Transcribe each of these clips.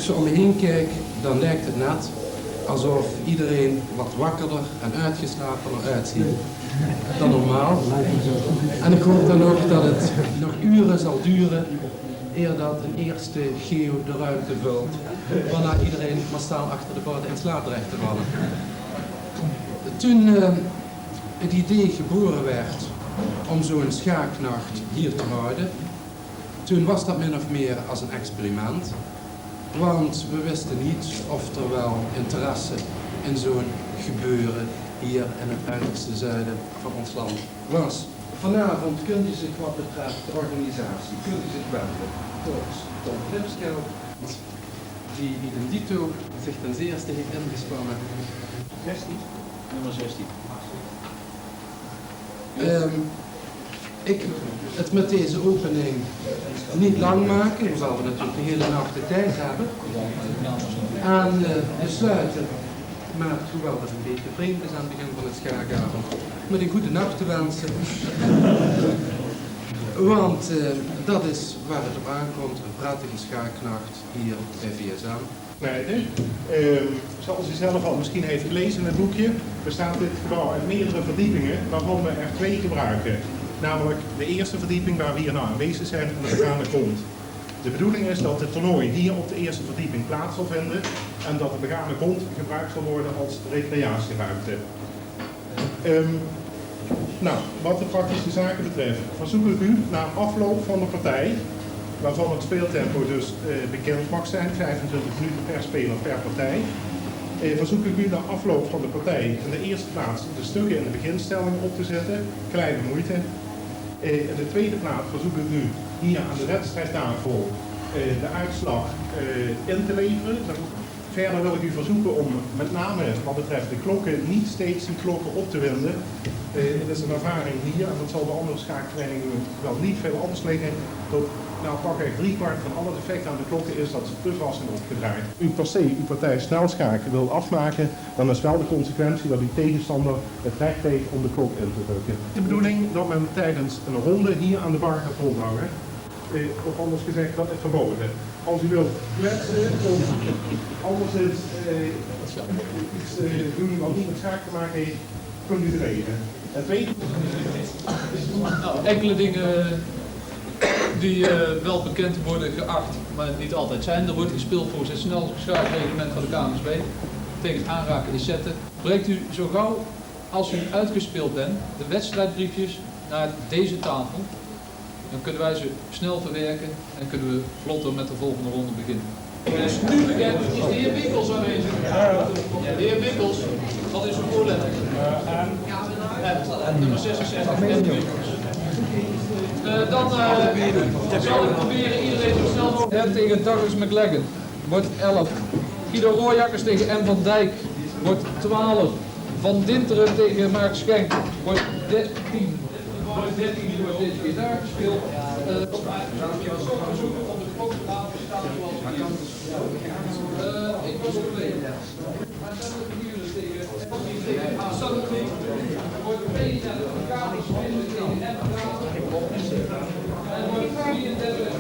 zo om me heen kijk, dan lijkt het net alsof iedereen wat wakkerder en uitgeslapener uitziet dan normaal. En ik hoop dan ook dat het nog uren zal duren eer dat een eerste geeuw de ruimte vult, waarna iedereen massaal achter de borden in slaap dreigt te vallen. Toen het idee geboren werd om zo'n schaaknacht hier te houden, toen was dat min of meer als een experiment. Want we wisten niet of er wel interesse in zo'n gebeuren hier in het uiterste zuiden van ons land was. Vanavond kunt u zich wat betreft de organisatie, kunt u zich wenden tot Tom Lipskel, die idem dito zich ten zeerste heeft ingespannen. 16, nummer 16. Ik het met deze opening niet lang maken, hoewel we natuurlijk de hele nacht de tijd hebben. En besluiten, maar hoewel dat een beetje vreemd is aan het begin van het schaakavond, met een goede nacht te wensen. Want dat is waar het op aankomt, een prettige schaaknacht hier bij VSM. Zoals u zelf al misschien heeft gelezen in het boekje, bestaat dit gebouw uit meerdere verdiepingen, waarvan we er 2 gebruiken. Namelijk de eerste verdieping waar we hier nou aanwezig zijn en de begane grond. De bedoeling is dat het toernooi hier op de eerste verdieping plaats zal vinden en dat de begane grond gebruikt zal worden als recreatieruimte. Wat de praktische zaken betreft, verzoek ik u na afloop van de partij, waarvan het speeltempo dus bekend mag zijn, 25 minuten per speler per partij, verzoek ik u na afloop van de partij in de eerste plaats de stukken in de beginstelling op te zetten, kleine moeite. In de tweede plaats verzoek ik u hier aan de wedstrijdtafel de uitslag in te leveren. Verder wil ik u verzoeken om met name wat betreft de klokken niet steeds die klokken op te winden. Het is een ervaring hier en dat zal bij andere schaaktrainingen wel niet veel anders liggen. Tot pakweg 3/4 van al het effect aan de klokken is dat ze te vast zijn opgedraaid. U per se uw partij snelschaken wil afmaken, dan is wel de consequentie dat uw tegenstander het recht heeft om de klok in te drukken. De bedoeling dat men tijdens een ronde hier aan de bar gaat rondhangen. Of anders gezegd, dat is verboden. Als u wilt kletsen of anderszins iets doen wat niet met schaak te maken heeft, kunt u regelen. Het tweede... Enkele dingen die wel bekend worden geacht, maar niet altijd zijn. Er wordt gespeeld volgens het snel schaakreglement van de KNSB. Tegen het aanraken is zetten. Brengt u zo gauw als u uitgespeeld bent de wedstrijdbriefjes naar deze tafel. Dan kunnen wij ze snel verwerken en kunnen we vlotter met de volgende ronde beginnen. Dus nu bekend is de heer Winkels aanwezig. De heer Winkels, wat is uw voorletter? Nummer 66. Dan zal ik proberen iedereen zo snel mogelijk. Tegen Douglas McLagan wordt 11. Guido Rooijakkers tegen M. van Dijk wordt 12. Van Dinteren tegen Mark Schenk wordt 13. Wordt 13 die wordt deze keer daar gespeeld. Om de klok te laten staan zoals het is. Ik was er mee. Maar dan wordt het tegen Assange. Wordt 32 kamers tegen M. En wordt 34.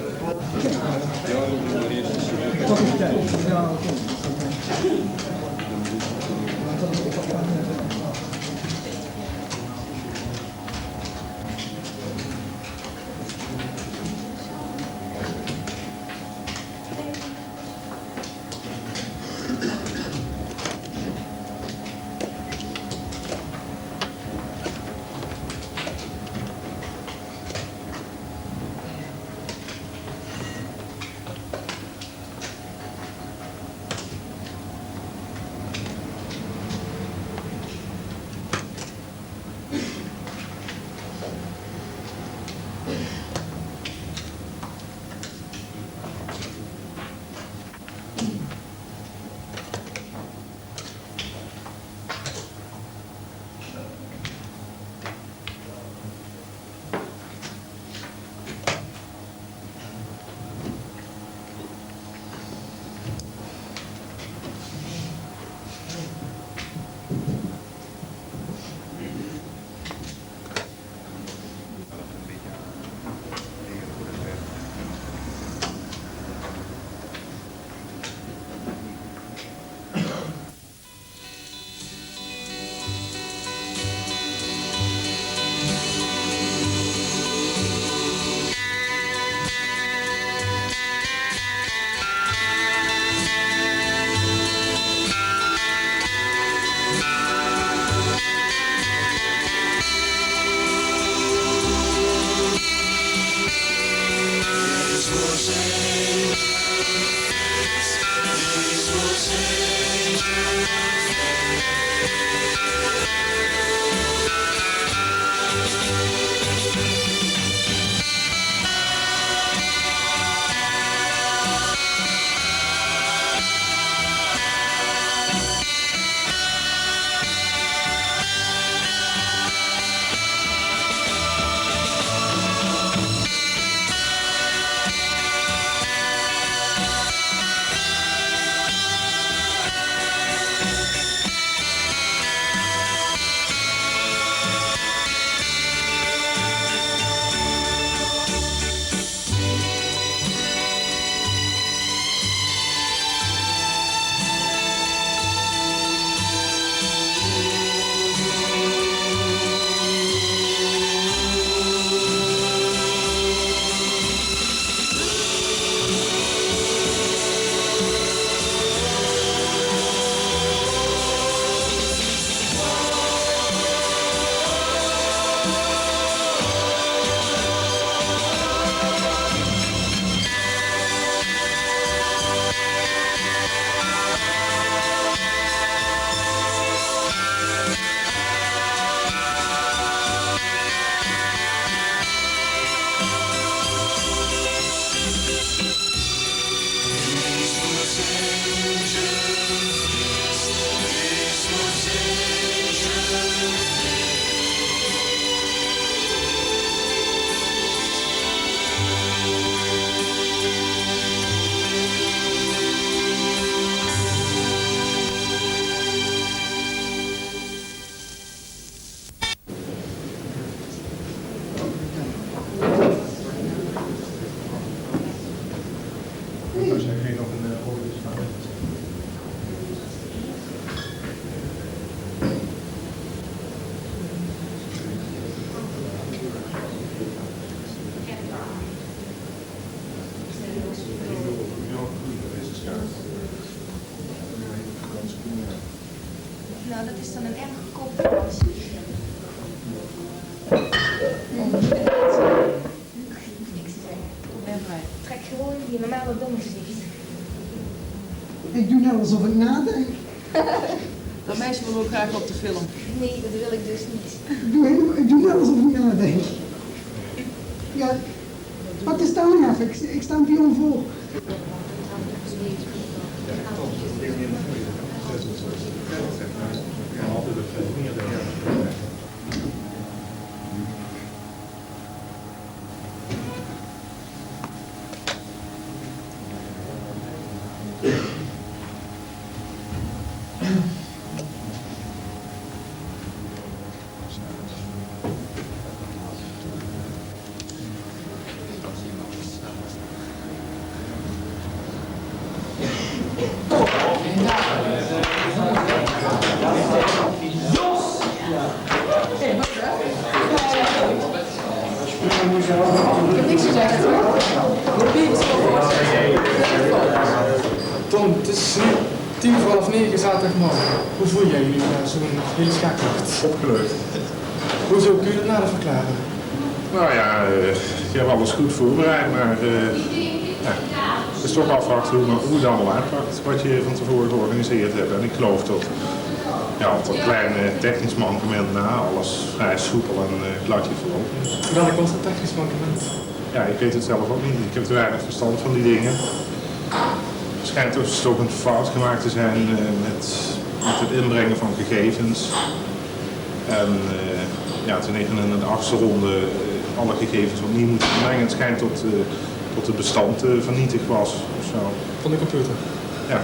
dat is dan een erg goedkope vakantie. Niks te zeggen. Probleemvrij. Trek gewoon je normale domme gezicht. Ik doe net alsof ik nadenk. Dat meisje wil ook graag op de film. Nee, dat wil ik dus niet. Ik doe net alsof ik nadenk. Ja, wat is daar nou even? Ik sta een pion voor. Tom, het is nu 9:10 zaterdagmorgen. Hoe voel jij je nu na zo'n hele schaaknacht? Opgelucht. Hoe zou ik u dat nader verklaren? Nou ja, je hebt alles goed voorbereid, maar ja, het is toch afwachten hoe het allemaal uitpakt, wat je van tevoren georganiseerd hebt. En ik geloof dat, ja, op een klein technisch mankement na alles vrij soepel en gladje verlopen is. Welk was het technisch mankement? Ja, ik weet het zelf ook niet. Ik heb te weinig verstand van die dingen. Het schijnt toch een fout gemaakt te zijn met het inbrengen van gegevens. En ja, toen even in de 8e ronde alle gegevens opnieuw moeten inbrengen. Het schijnt tot het bestand vernietigd was of zo. Van de computer? Ja.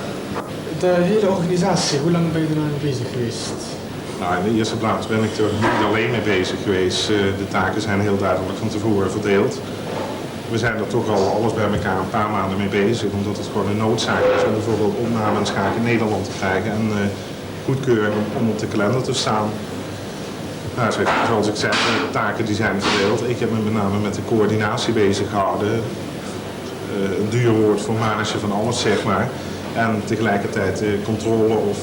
De hele organisatie, hoe lang ben je er nou mee bezig geweest? Nou, in de eerste plaats ben ik er niet alleen mee bezig geweest. De taken zijn heel duidelijk van tevoren verdeeld. We zijn er toch al alles bij elkaar een paar maanden mee bezig, omdat het gewoon een noodzaak is om bijvoorbeeld opname en schaak in Nederland te krijgen en goedkeuring om op de kalender te staan. Nou, zoals ik zei, de taken die zijn verdeeld. Ik heb me met name met de coördinatie bezig gehouden. Een duur woord voor managen van alles, zeg maar. En tegelijkertijd de controle of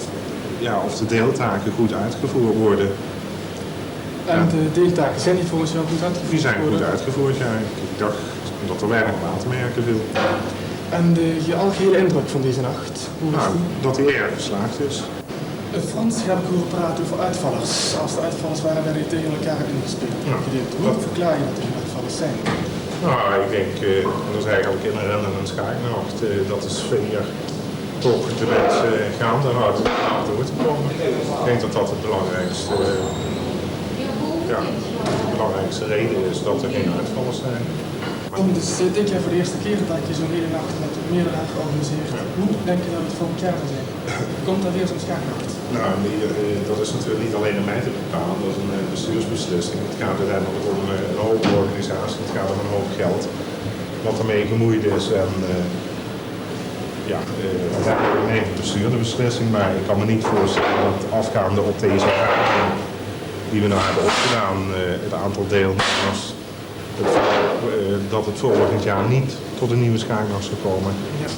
de deeltaken goed uitgevoerd worden. En de deeltaken, zijn die volgens jou goed uitgevoerd? Die zijn goed uitgevoerd, ja. Ik dacht dat er weinig aan te merken viel. En je algehele indruk van deze nacht? Hoe is Nou, die? dat hij erg geslaagd is. Frans heb ik horen praten over uitvallers. Als de uitvallers waren, werden die tegen elkaar ingespeeld. Ja. Hoe verklaar je dat er uitvallers zijn? Nou, ik denk, dat is eigenlijk in een rennen en schaaknacht, dat de sfeer toch de mensen gaande houdt om naar door te komen. Ik denk dat dat het belangrijkste reden is dat er geen uitvallers zijn. Tom, dus denk jij voor de eerste keer dat je zo'n hele nacht met meerdere dagen organiseert. Hoe denk je dat het volgend jaar zal zijn? Komt er weer zo'n schaaknacht? Nou, dat is natuurlijk niet alleen aan mij te bepalen, dat is een bestuursbeslissing. Het gaat uiteindelijk om een hoop organisatie, het gaat om een hoop geld wat ermee gemoeid is. En uiteindelijk neemt het bestuur de beslissing, maar ik kan me niet voorstellen dat afgaande op deze vragen die we nou hebben opgedaan, het aantal deelnemers, dat het volgend jaar niet tot een nieuwe schaaknacht zal komen. Ja.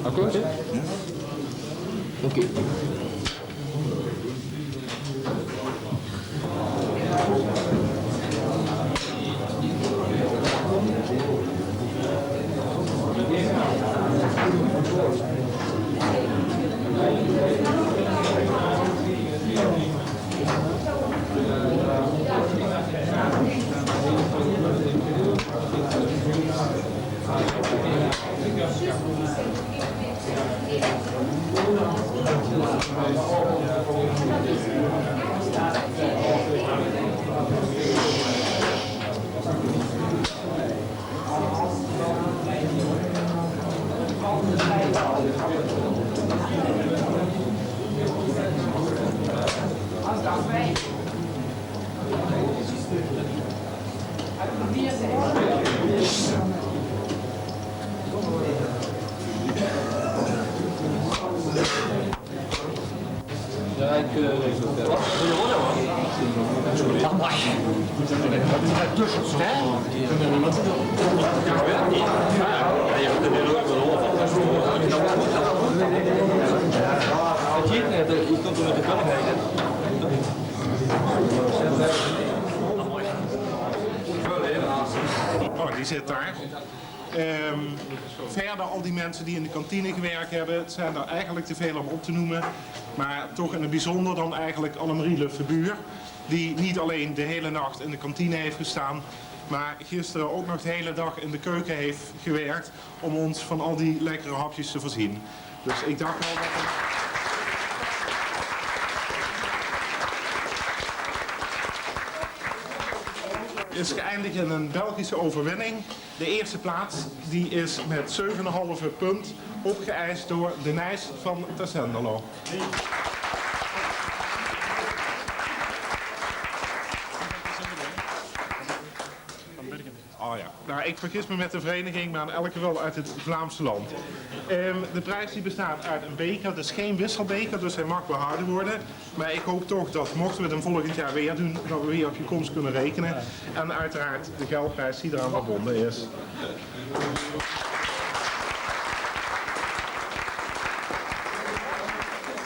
Akkoord? Ja. Oké. Ja, ik regel het wel. Je komt er met de kwaliteit. Oh, die zit daar. Verder al die mensen die in de kantine gewerkt hebben, het zijn er eigenlijk te veel om op te noemen. Maar toch in het bijzonder dan eigenlijk Annemarie Lufebuur, die niet alleen de hele nacht in de kantine heeft gestaan, maar gisteren ook nog de hele dag in de keuken heeft gewerkt om ons van al die lekkere hapjes te voorzien. Dus ik dacht wel dat het... is geëindigd in een Belgische overwinning. De eerste plaats die is met 7,5 punt opgeëist door de Nijs van Tersendelo. Oh ja, nou ik vergis me met de vereniging, maar in elk geval uit het Vlaamse land. De prijs die bestaat uit een beker, het is geen wisselbeker, dus hij mag behouden worden. Maar ik hoop toch dat mochten we het hem volgend jaar weer doen, dat we weer op je komst kunnen rekenen. En uiteraard de geldprijs die eraan verbonden is.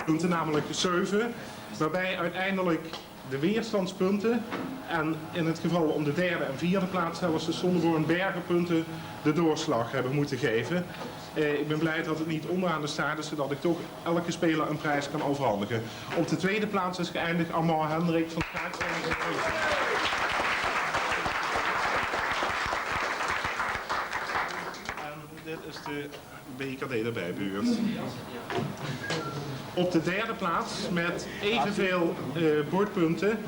Punten namelijk 7, waarbij uiteindelijk de weerstandspunten en in het geval om de derde en vierde plaats zelfs de Sonneborn Bergenpunten de doorslag hebben moeten geven. Ik ben blij dat het niet onderaan de staat is, zodat ik toch elke speler een prijs kan overhandigen. Op de tweede plaats is geëindigd Armand Hendrik van de Schaakvereniging. En dit is de BKD erbij buurt. Op de derde plaats met evenveel bordpunten,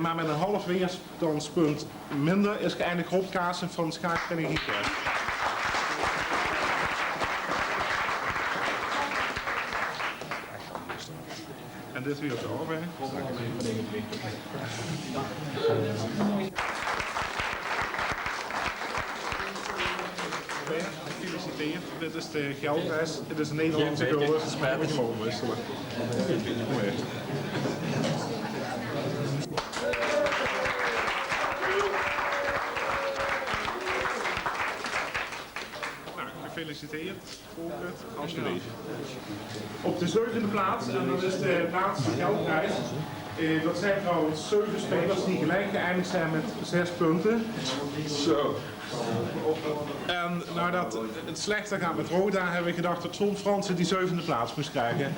maar met een half weerstandspunt minder, is geëindigd Rob Kaassen van Schaakvereniging Kerk. En dit weer zo bij. Gefeliciteerd, dit is de geldprijs. Het is een Nederlandse gulden. Het is spijtig mogen wisselen. Mooi. Nou, gefeliciteerd. Volkert, alsjeblieft. Op de zevende plaats, en dat is de laatste geldprijs. Dat zijn trouwens 7 spelers die gelijk geëindigd zijn met 6 punten. Zo. En nou dat het slechter gaat met Roda, hebben we gedacht dat John Fransen die 7e plaats moest krijgen.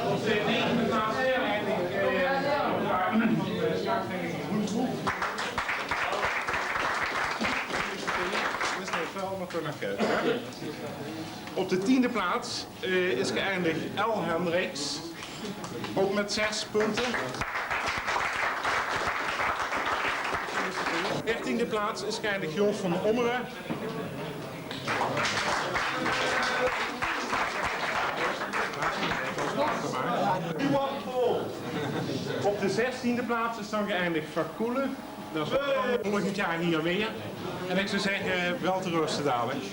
Op de 9e plaats Op de 10e plaats is geëindigd El Hendricks, ook met 6 punten. 13e plaats is geëindigd Jos van Ommeren. Op de 16e plaats is dan geëindigd Verkoelen. Dat is volgend jaar hier weer. En ik zou zeggen, wel te rusten dadelijk.